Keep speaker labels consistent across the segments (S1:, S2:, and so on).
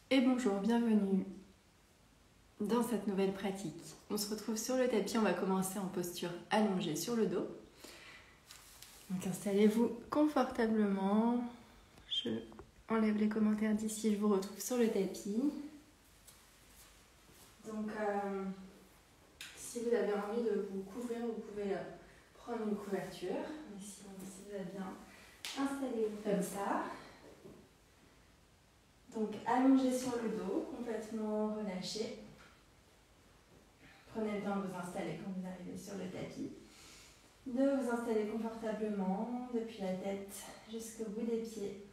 S1: Et bonjour, bienvenue dans cette nouvelle pratique. On se retrouve sur le tapis, on va commencer en posture allongée sur le dos. Donc installez-vous confortablement. Je enlève les commentaires d'ici, je vous retrouve sur le tapis. Donc si vous avez envie de vous couvrir, vous pouvez prendre une couverture. Mais sinon, si vous êtes bien, installez-vous comme ça. Donc allongé sur le dos, complètement relâché. Prenez le temps de vous installer quand vous arrivez sur le tapis. De vous installer confortablement depuis la tête jusqu'au bout des pieds.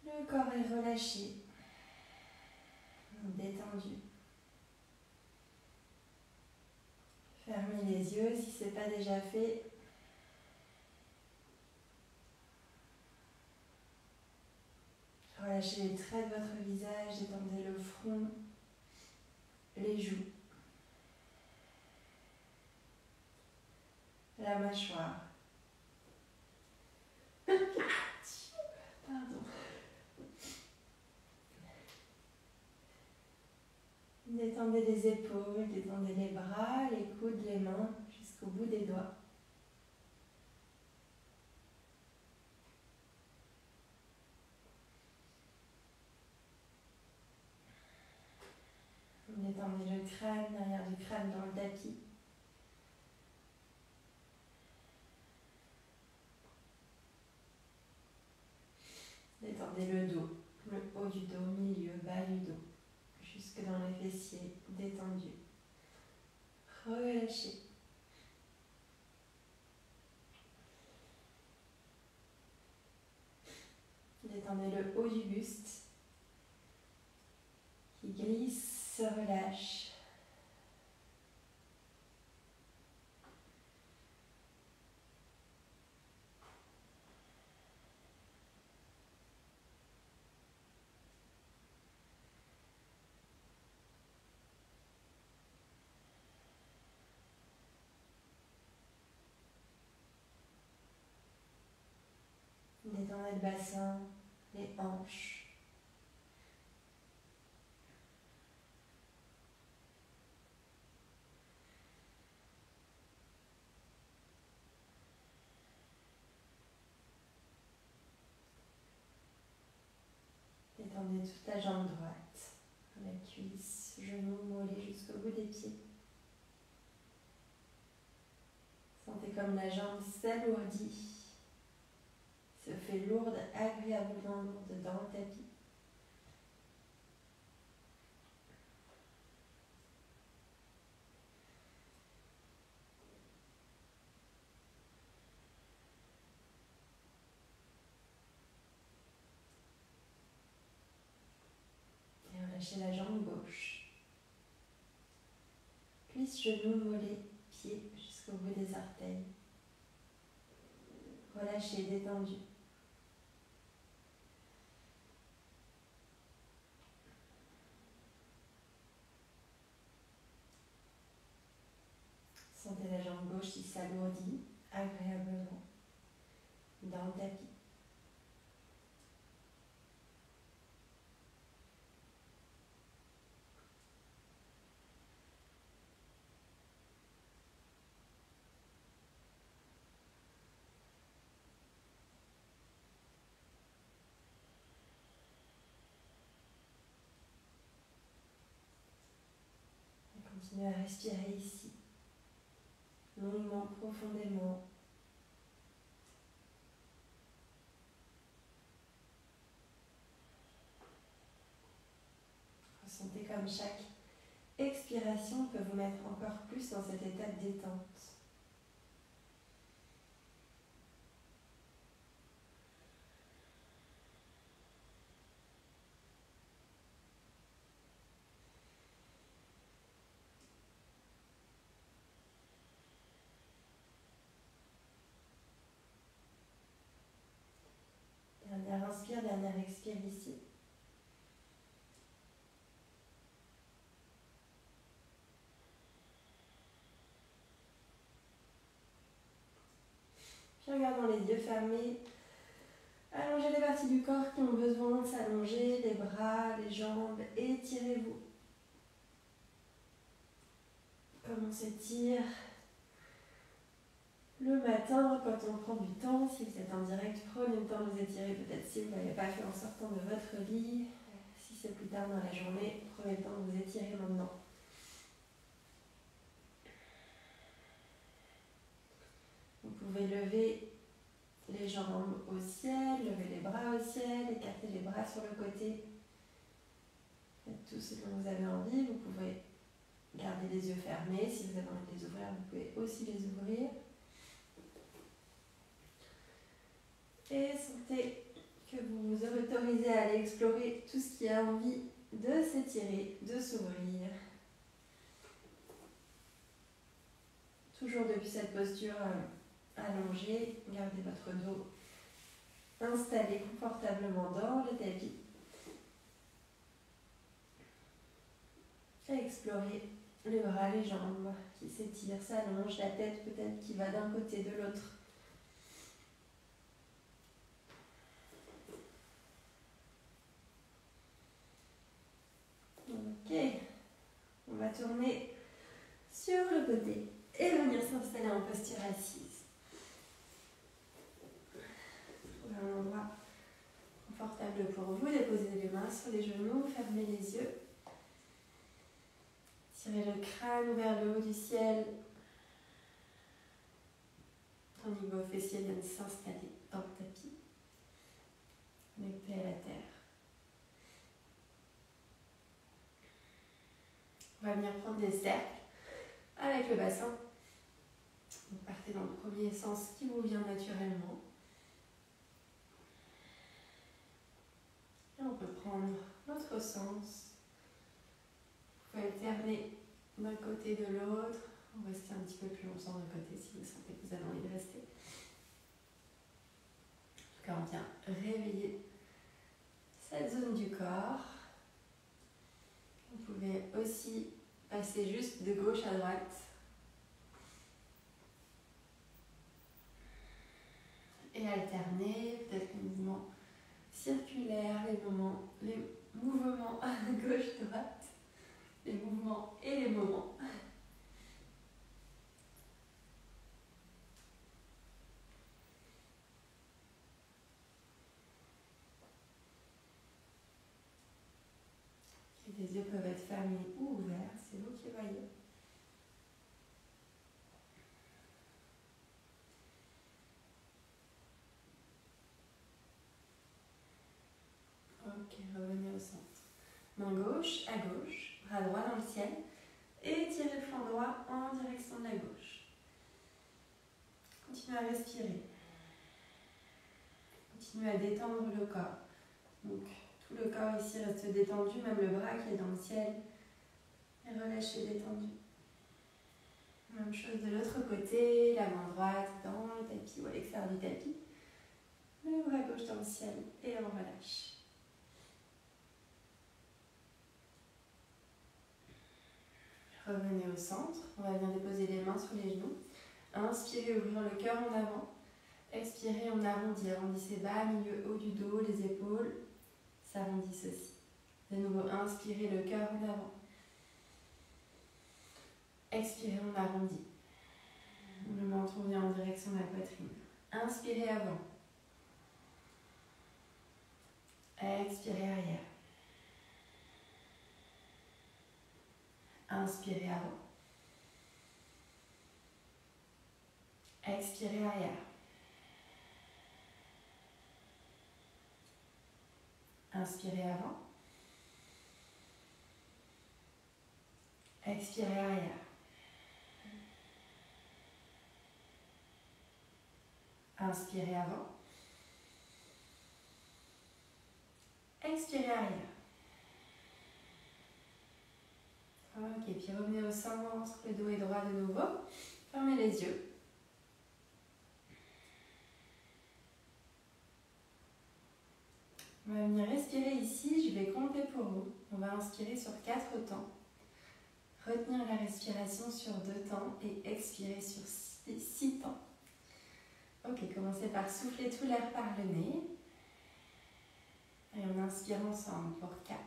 S1: Le corps est relâché, détendu. Fermez les yeux si ce n'est pas déjà fait. Relâchez les traits de votre visage, détendez le front, les joues, la mâchoire. Pardon. Détendez les épaules, détendez les bras, les coudes, les mains jusqu'au bout des doigts. Détendez le crâne, l'arrière du crâne dans le tapis. Détendez le dos, le haut du dos, milieu, bas du dos, jusque dans les fessiers, détendus. Relâchez. Détendez le haut du buste qui glisse, se relâche. Détendez le bassin, les hanches. Détendez toute la jambe droite, la cuisse, genou, mollet jusqu'au bout des pieds. Sentez comme la jambe s'alourdit, se fait lourde, agréablement lourde dans le tapis. Et relâchez la jambe gauche. Cuisse, genou, mollet, pied jusqu'au bout des orteils. Relâchez, détendu. Sentez la jambe gauche qui s'alourdit agréablement dans le tapis. Et continuez à respirer ici, longuement, profondément. Ressentez comme chaque expiration peut vous mettre encore plus dans cet état de détente. Dernière inspire, dernière expire ici. Puis regardons les yeux fermés. Allongez les parties du corps qui ont besoin de s'allonger, les bras, les jambes, étirez-vous. Comme on s'étire le matin quand on prend du temps. Si vous êtes en direct, prenez le temps de vous étirer, peut-être si vous ne l'avez pas fait en sortant de votre lit. Si c'est plus tard dans la journée, prenez le temps de vous étirer maintenant. Vous pouvez lever les jambes au ciel, lever les bras au ciel, écarter les bras sur le côté. Faites tout ce dont vous avez envie. Vous pouvez garder les yeux fermés. Si vous avez envie de les ouvrir, vous pouvez aussi les ouvrir. Et sentez que vous vous autorisez à aller explorer tout ce qui a envie de s'étirer, de s'ouvrir. Toujours depuis cette posture allongée, gardez votre dos installé confortablement dans le tapis. Et explorez les bras, les jambes qui s'étirent, s'allongent, la tête peut-être qui va d'un côté, de l'autre. Ok, on va tourner sur le côté et venir s'installer en posture assise. Trouvez un endroit confortable pour vous, déposez les mains sur les genoux, fermez les yeux. Tirez le crâne vers le haut du ciel. Au niveau fessier vient de s'installer dans le tapis. Connecté à la terre. On va venir prendre des cercles avec le bassin. Vous partez dans le premier sens qui vous vient naturellement. Et on peut prendre l'autre sens. Vous pouvez alterner d'un côté de l'autre. On va rester un petit peu plus longtemps d'un côté si vous sentez que vous avez envie de rester. En tout cas, on vient réveiller cette zone du corps. Vous pouvez aussi passer juste de gauche à droite. Et alterner peut-être les mouvements circulaires, les mouvements à gauche-droite, les mouvements et les moments. Et les yeux peuvent être fermés ou ouverts, c'est vous qui voyez. Ok, revenez au centre. Main gauche à gauche, bras droit dans le ciel. Et tirez le flanc droit en direction de la gauche. Continuez à respirer. Continuez à détendre le corps. Donc, tout le corps ici reste détendu, même le bras qui est dans le ciel. Et relâchez, détendu. Même chose de l'autre côté, la main droite dans le tapis ou à l'extérieur du tapis. Le bras gauche dans le ciel et on relâche. Revenez au centre, on va venir déposer les mains sur les genoux. Inspirez, ouvrir le cœur en avant. Expirez, on arrondit. Arrondissez bas, milieu, haut du dos, les épaules s'arrondissent aussi. De nouveau, inspirez, le cœur en avant. Expirez, on arrondit. Le menton vient en direction de la poitrine. Inspirez avant. Expirez arrière. Inspirez avant. Expirez arrière. Inspirez avant. Expirez arrière. Inspirez avant. Expirez arrière. Ok, puis revenez au centre, le dos est droit de nouveau. Fermez les yeux. On va venir respirer ici, je vais compter pour vous. On va inspirer sur 4 temps. Retenir la respiration sur 2 temps et expirer sur 6 temps. Ok, commencez par souffler tout l'air par le nez. Et on inspire ensemble pour 4,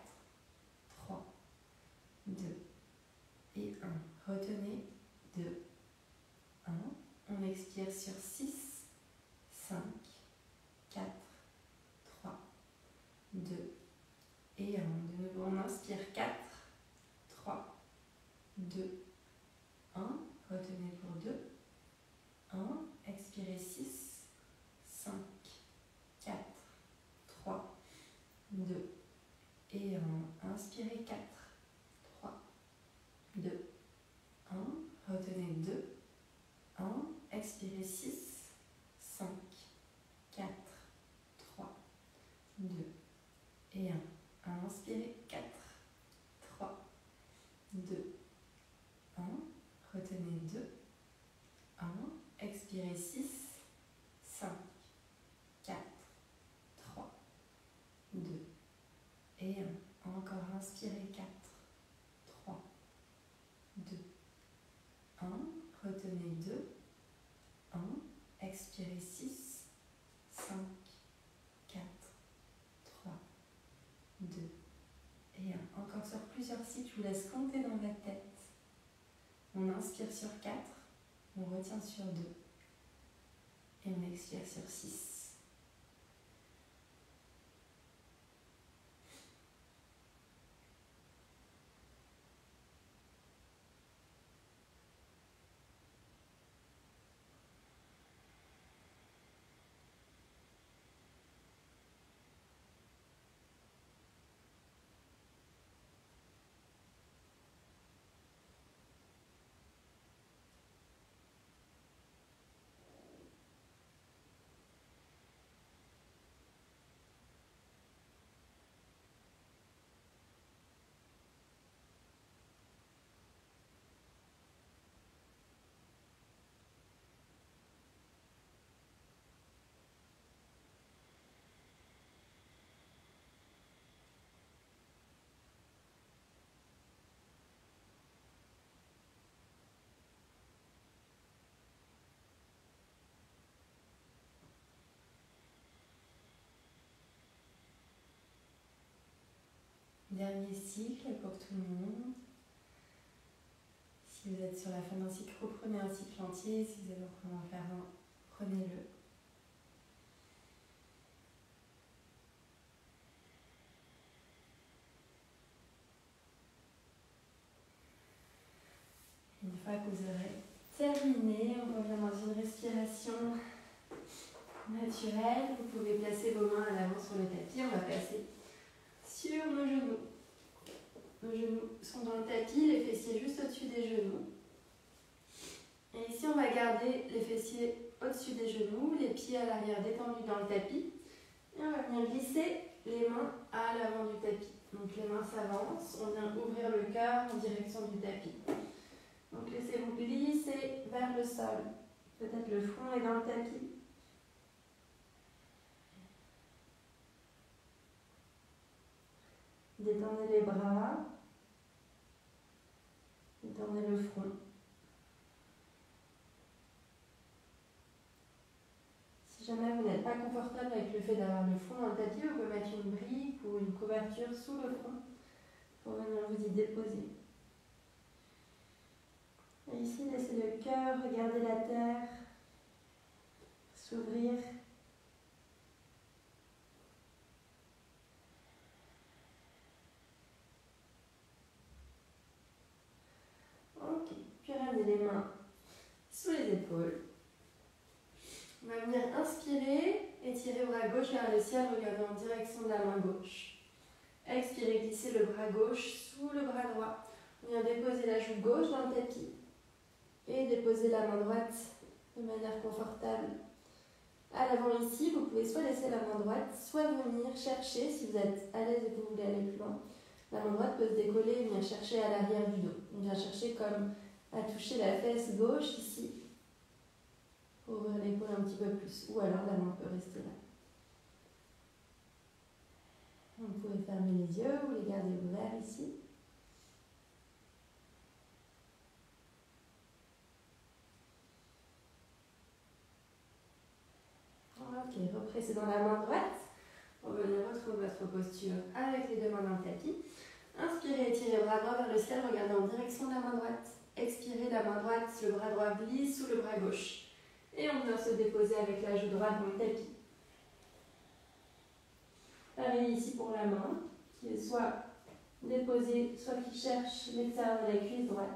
S1: 3, 2 et 1. Retenez 2, 1. On expire sur 6, 5, 4, 3, 2 et 1. De nouveau, on inspire 4, 3, 2, 1. Retenez pour 2, 1. Expirez 6, 5, 4, 3, 2 et 1. Inspirez 4, 3, 2, 1. Retenez 2, 1. Expirez 6, 5, 4, 3, 2 et 1. Inspirez 4, 3, 2, 1. Retenez 2, 1. Expirez 6, 5, 4, 3, 2 et 1. Encore inspirez 4, 3, 2, 1. Retenez 2, 1. Expirez 6, 5, 4, 3, 2 et 1. Encore sur plusieurs cycles, je vous laisse compter dans votre tête. On inspire sur 4, on retient sur 2 et on expire sur 6. Dernier cycle pour tout le monde. Si vous êtes sur la fin d'un cycle, reprenez un cycle entier. Si vous avez besoin d'en faire un, prenez-le. Une fois que vous aurez terminé, on revient dans une respiration naturelle. Vous pouvez placer vos mains à l'avant sur le tapis. On va passer sur nos genoux. Nos genoux sont dans le tapis, les fessiers juste au-dessus des genoux. Et ici, on va garder les fessiers au-dessus des genoux, les pieds à l'arrière détendus dans le tapis. Et on va venir glisser les mains à l'avant du tapis. Donc les mains s'avancent, on vient ouvrir le cœur en direction du tapis. Donc laissez-vous glisser vers le sol. Peut-être le front est dans le tapis. Détendez les bras. Détendez le front. Si jamais vous n'êtes pas confortable avec le fait d'avoir le front dans le tapis, vous pouvez mettre une brique ou une couverture sous le front pour venir vous y déposer. Et ici, laissez le cœur regarder la terre s'ouvrir. Ok, puis ramenez les mains sous les épaules. On va venir inspirer, étirer le bras gauche vers le ciel, regardez en direction de la main gauche. Expirez, glissez le bras gauche sous le bras droit. On vient déposer la joue gauche dans le tapis et déposer la main droite de manière confortable. À l'avant ici, vous pouvez soit laisser la main droite, soit venir chercher, si vous êtes à l'aise et que vous voulez aller plus loin, la main droite peut se décoller et venir chercher à l'arrière du dos. On vient chercher comme à toucher la fesse gauche ici, pour ouvrir l'épaule un petit peu plus, ou alors la main peut rester là. Vous pouvez fermer les yeux ou les garder ouverts ici. Ok, repressez dans la main droite. Revenez retrouver votre posture avec les deux mains dans le tapis. Inspirez, étirez le bras droit vers le ciel, regardez en direction de la main droite. Expirez, la main droite, le bras droit glisse sous le bras gauche. Et on vient se déposer avec la joue droite dans le tapis. Pareil ici pour la main, qui est soit déposée, soit qui cherche l'extérieur de la cuisse droite.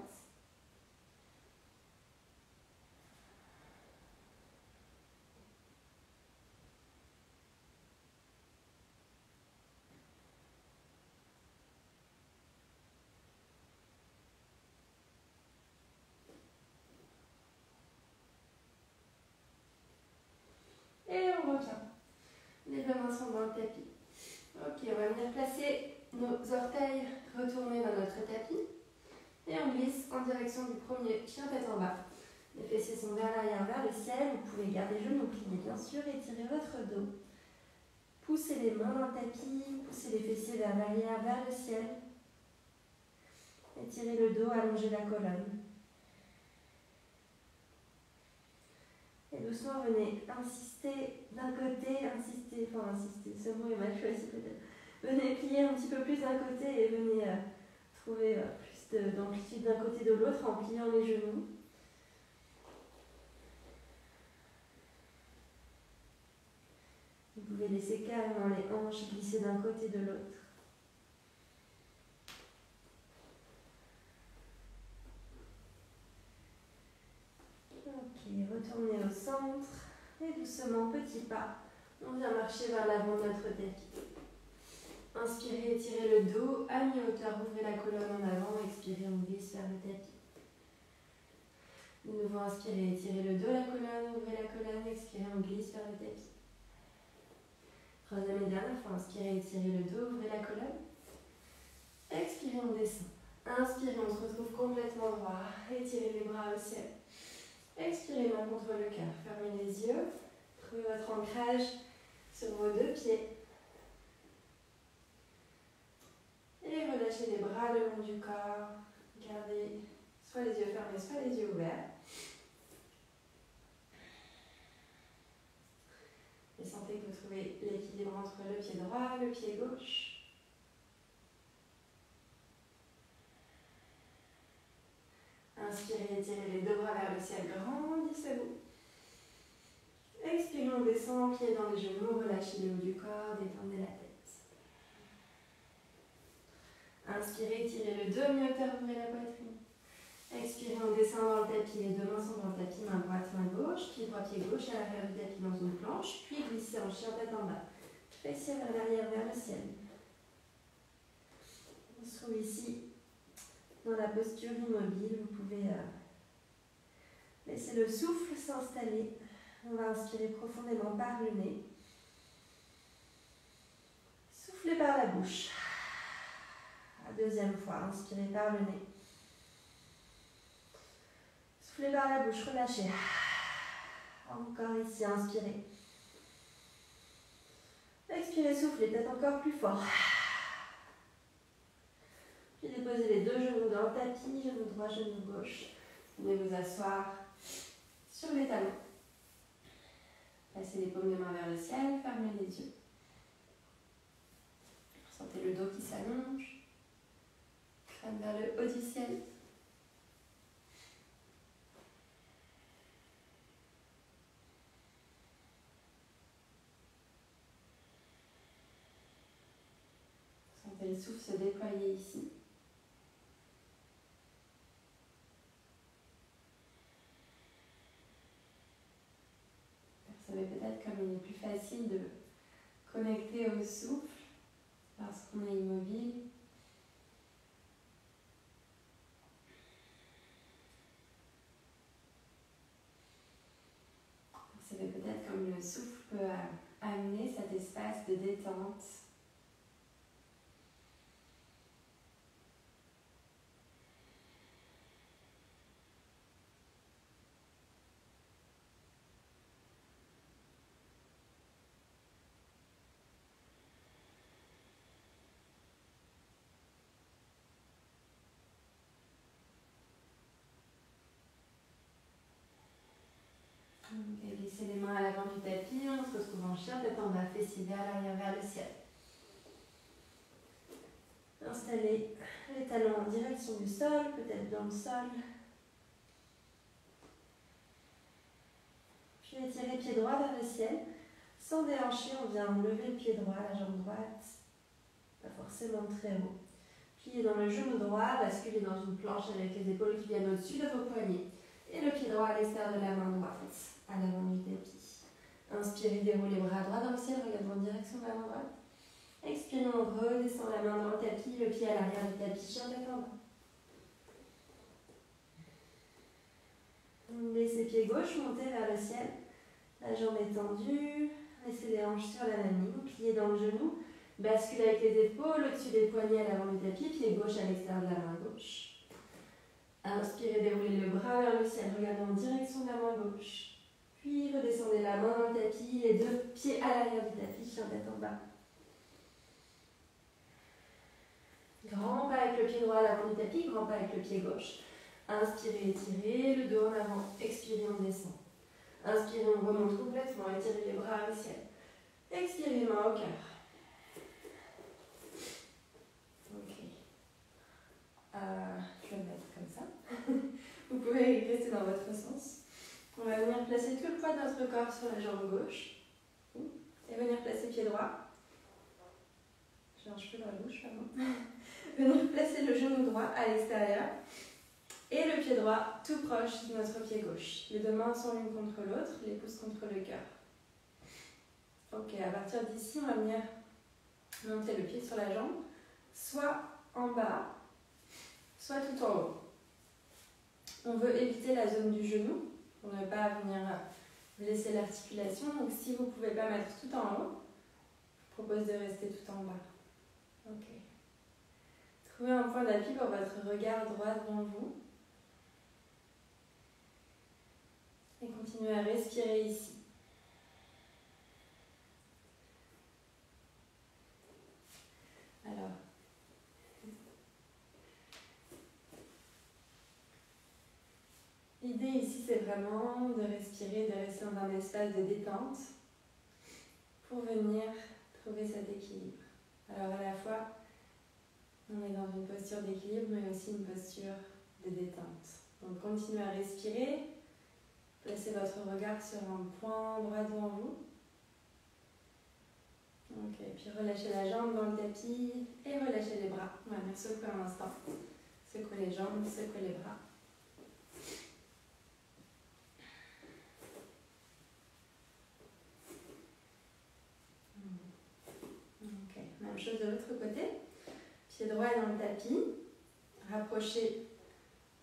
S1: Et on revient. Les deux mains sont dans le tapis. Ok, on va venir placer nos orteils retournés dans notre tapis. Et on glisse en direction du premier chien tête en bas. Les fessiers sont vers l'arrière, vers le ciel. Vous pouvez garder les genoux pliés, bien sûr, et étirer votre dos. Poussez les mains dans le tapis, poussez les fessiers vers l'arrière, vers le ciel. Étirez le dos, allongez la colonne. Et doucement, venez insister d'un côté, insister, ce mot est mal choisi peut-être. Venez plier un petit peu plus d'un côté et venez trouver plus d'amplitude d'un côté de l'autre en pliant les genoux. Vous pouvez laisser carrément les hanches glisser d'un côté de l'autre. Ok, retournez au centre et doucement, petit pas, on vient marcher vers l'avant de notre tapis. Inspirez, étirez le dos à mi-hauteur, ouvrez la colonne en avant, expirez, on glisse vers le tapis. De nouveau, inspirez, étirez le dos, la colonne, ouvrez la colonne, expirez, on glisse vers le tapis. Troisième et dernière fois, inspirez, étirez le dos, ouvrez la colonne. Expirez, on descend. Inspirez, on se retrouve complètement droit. Étirez les bras au ciel. Expirez, main contre le cœur. Fermez les yeux. Trouvez votre ancrage sur vos deux pieds. Et relâchez les bras le long du corps. Gardez soit les yeux fermés, soit les yeux ouverts. Et sentez que vous trouvez l'équilibre entre le pied droit et le pied gauche. Inspirez, étirez les deux bras vers le ciel, grandissez-vous. Expirez, on descend, pieds dans les genoux, relâchez le haut du corps, détendez la tête. Inspirez, tirez le dos, mi-hauteur, ouvrez la poitrine. Expirez, on descend dans le tapis, les deux mains sont dans le tapis, main droite, main gauche, pied droit, pied gauche, à l'arrière du tapis dans une planche, puis glissez en chien tête en bas. Fessiers vers l'arrière, vers le ciel. On se trouve ici dans la posture immobile, vous pouvez laisser le souffle s'installer. On va inspirer profondément par le nez. Soufflez par la bouche. Deuxième fois, inspirez par le nez. Soufflez par la bouche, relâchez. Encore ici, inspirez. Expirez, soufflez, peut-être encore plus fort. Puis déposez les deux genoux dans le tapis, genou droit, genou gauche. Venez vous asseoir sur les talons. Placez les paumes de main vers le ciel, fermez les yeux. Sentez le dos qui s'allonge, crâne vers le haut du ciel. Sentez le souffle se déployer ici. Percevez peut-être comme il est plus facile de connecter au souffle lorsqu'on est immobile. Percevez peut-être comme le souffle peut amener cet espace de détente. Et glissez les mains à l'avant du tapis, on se retrouve en chien, tête en bas, fessier vers l'arrière, vers le ciel. Installez les talons en direction du sol, peut-être dans le sol. Puis étirez pied droit vers le ciel. Sans déhancher, on vient lever le pied droit, la jambe droite, pas forcément très haut. Pliez dans le genou droit, basculez dans une planche avec les épaules qui viennent au-dessus de vos poignets. Et le pied droit à l'extérieur de la main droite, à l'avant du tapis. Inspirez, déroulez bras droit dans le ciel, regardez en direction de la main droite. Expirez, on redescend la main dans le tapis, le pied à l'arrière du tapis, chien tête en bas. Laissez pied gauche monter vers le ciel, la jambe est tendue, laissez les hanches sur la même ligne, pliez dans le genou, basculez avec les épaules au-dessus des poignets à l'avant du tapis, pied gauche à l'extérieur de la main gauche. Inspirez, déroulez le bras vers le ciel, regardez en direction de la main gauche. Puis redescendez la main dans le tapis, les deux pieds à l'arrière du tapis, chien tête en bas. Grand pas avec le pied droit à l'avant du tapis, grand pas avec le pied gauche. Inspirez, étirez, le dos en avant, expirez, on descend. Inspirez, on remonte complètement, étirez les bras vers le ciel. Expirez, main au cœur. Ok. Je vais le mettre comme ça. Vous pouvez rester dans votre sens. On va venir placer tout le poids de notre corps sur la jambe gauche. Et venir placer pied droit. J'ai un cheveu dans la bouche, pardon. Venir placer le genou droit à l'extérieur. Et le pied droit tout proche de notre pied gauche. Les deux mains sont l'une contre l'autre, les pouces contre le cœur. Ok, à partir d'ici, on va venir monter le pied sur la jambe, soit en bas, soit tout en haut. On veut éviter la zone du genou, pour ne pas venir blesser l'articulation. Donc si vous ne pouvez pas mettre tout en haut, je vous propose de rester tout en bas. Ok. Trouvez un point d'appui pour votre regard droit devant vous. Et continuez à respirer ici. Alors, l'idée ici, c'est vraiment de respirer, de rester dans un espace de détente pour venir trouver cet équilibre. Alors à la fois, on est dans une posture d'équilibre, mais aussi une posture de détente. Donc continuez à respirer. Placez votre regard sur un point droit devant vous. Ok, puis relâchez la jambe dans le tapis et relâchez les bras. On va venir secouer un instant. Secouez les jambes, secouez les bras. Ok, même chose de l'autre côté. Pied droit dans le tapis. Rapprochez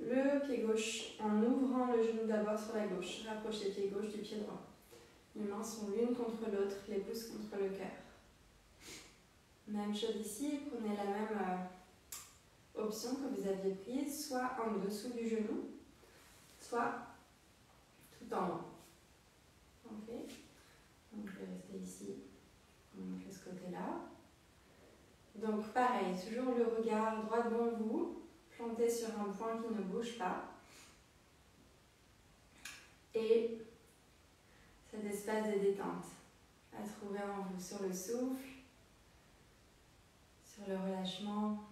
S1: le pied gauche en ouvrant le genou d'abord sur la gauche. Rapprochez le pied gauche du pied droit. Les mains sont l'une contre l'autre, les pouces contre le cœur. Même chose ici, prenez la même option que vous aviez prise, soit en dessous du genou, soit tout en haut. Ok. Donc je vais rester ici, on fait ce côté-là. Donc pareil, toujours le regard droit devant vous, planté sur un point qui ne bouge pas. Et cet espace de détente à trouver en vous sur le souffle, sur le relâchement,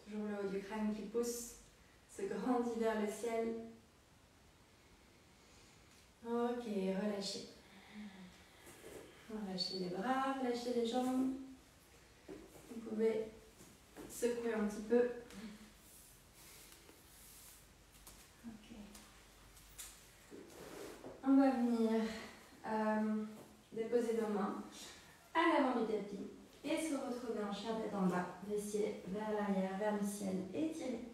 S1: toujours le haut du crâne qui pousse, se grandit vers le ciel. Ok, relâchez. Relâchez les bras, relâchez les jambes. Vous pouvez secouer un petit peu. Ok. On va venir déposer nos mains à l'avant du tapis et se retrouver en chien tête en bas, fessier vers l'arrière, vers le ciel, étirez.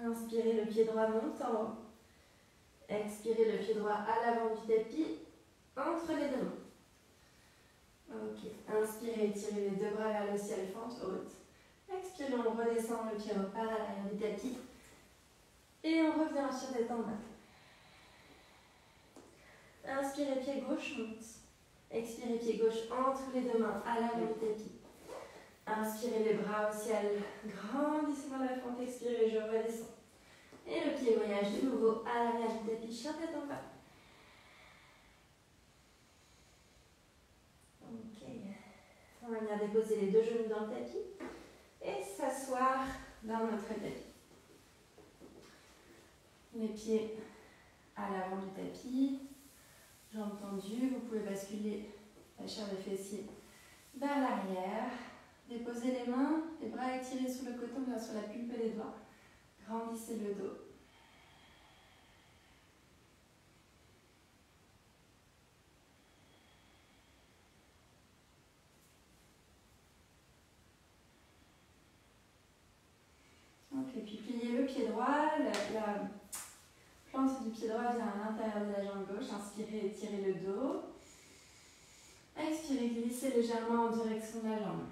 S1: Inspirez, le pied droit monte en haut. Expirez, le pied droit à l'avant du tapis, entre les deux mains. Ok, inspirez, étirez les deux bras vers le ciel, fente haute. Expirez, on redescend, le pied repart à l'arrière du tapis. Et on revient en chien tête en bas. Inspirez, pied gauche monte. Expirez, pied gauche entre les deux mains à l'avant du tapis. Inspirez les bras au ciel, grandissez dans la fente, expirez, je redescends. Et le pied voyage de nouveau à l'arrière du tapis, chien tête en bas. va venir déposer les deux genoux dans le tapis et s'asseoir dans notre tapis. Les pieds à l'avant du tapis, jambes tendues, vous pouvez basculer la chair des fessiers vers l'arrière. Déposez les mains, les bras étirés sur le côté, on vient sur la pulpe des doigts. Grandissez le dos. Ok, puis pliez le pied droit, la plante du pied droit vient à l'intérieur de la jambe gauche. Inspirez, étirez le dos. Expirez, glissez légèrement en direction de la jambe.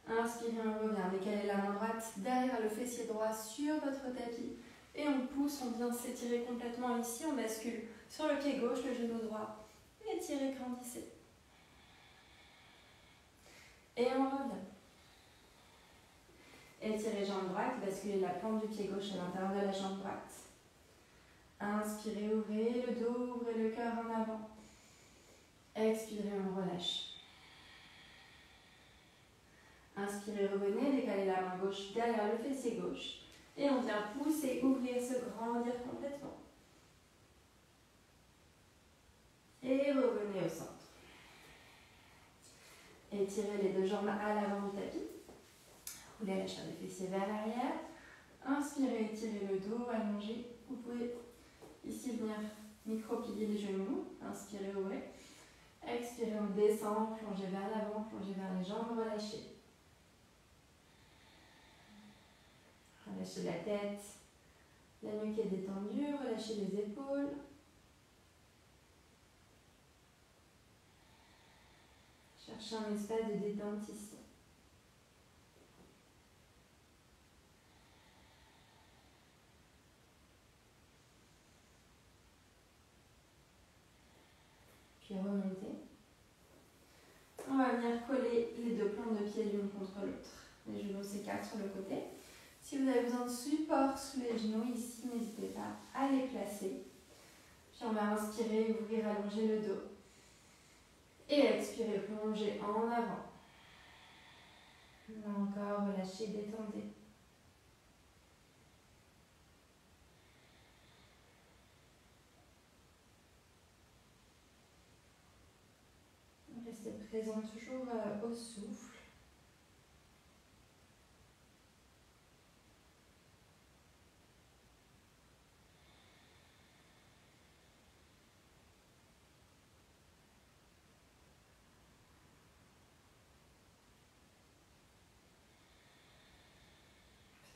S1: Inspirez, on revient, décalez la main droite derrière le fessier droit sur votre tapis. Et on pousse, on vient s'étirer complètement ici. On bascule sur le pied gauche, le genou droit. Étirez, grandissez. Et on revient. Étirez jambe droite, basculez la plante du pied gauche à l'intérieur de la jambe droite. Inspirez, ouvrez le dos, ouvrez le cœur en avant. Expirez, on relâche. Inspirez, revenez, décalez la main gauche derrière le fessier gauche. Et on vient pousser, ouvrir, se grandir complètement. Et revenez au centre. Étirez les deux jambes à l'avant du tapis. Roulez la chair des fessiers vers l'arrière. Inspirez, étirez le dos, allongez. Vous pouvez ici venir micro-plier les genoux. Inspirez, ouvrez. Expirez, on descend, plongez vers l'avant, plongez vers les jambes, relâchez. Relâchez la tête, la nuque est détendue, relâchez les épaules. Cherchez un espace de détente ici. Puis remontez. On va venir coller les deux plantes de pied l'une contre l'autre. Les genoux s'écartent sur le côté. Si vous avez besoin de support sous les genoux, ici, n'hésitez pas à les placer. Puis on va inspirer, ouvrir, allonger le dos. Et expirer, plonger en avant. Là encore, relâchez, détendez. Restez présent toujours au souffle.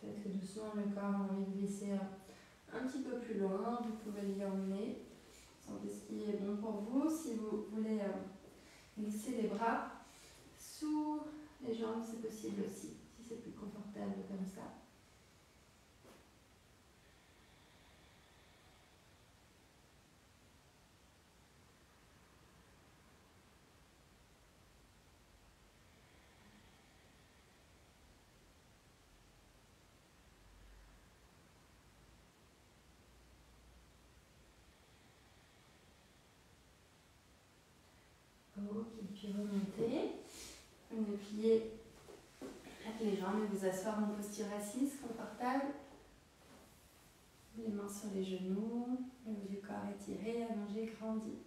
S1: Peut-être que doucement le corps a envie de glisser un petit peu plus loin. Vous pouvez l'y emmener. Sentez ce qui est bon pour vous. Si vous voulez glisser les bras sous les jambes, c'est possible aussi, si c'est plus confortable comme ça. Ok, puis remontez. Vous venez plier les jambes et vous asseoir en posture assise, confortable. Les mains sur les genoux, le haut du corps étiré, allongé, grandi.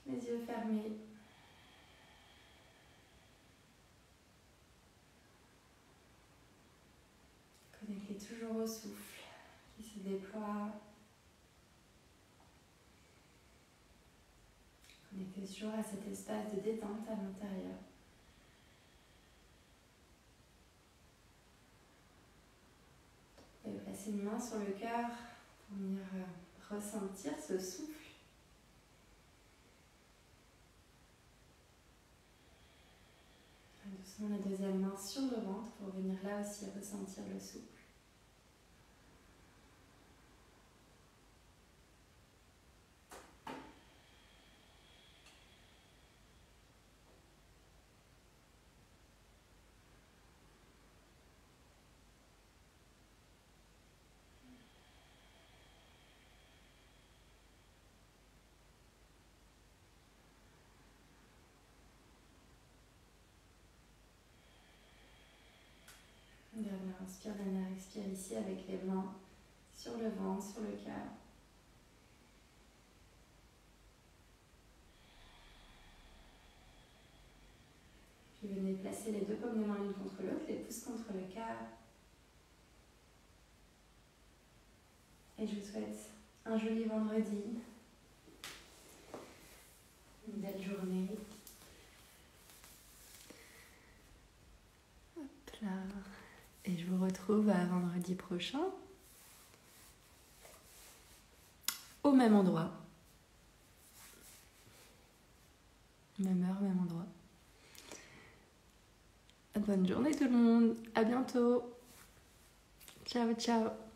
S1: Les yeux fermés. Connectez toujours au souffle qui se déploie. Connectez toujours à cet espace de détente à l'intérieur. Et placez une main sur le cœur pour venir ressentir ce souffle. Et doucement la deuxième main sur le ventre pour venir là aussi ressentir le souffle. inspire d'un air, expire ici avec les mains sur le ventre, sur le cœur. Puis venez placer les deux paumes de main l'une contre l'autre, les pouces contre le cœur. Et je vous souhaite un joli vendredi, une belle journée. Hop là. Et je vous retrouve à vendredi prochain, au même endroit. Même heure, même endroit. Bonne journée tout le monde, à bientôt. Ciao, ciao.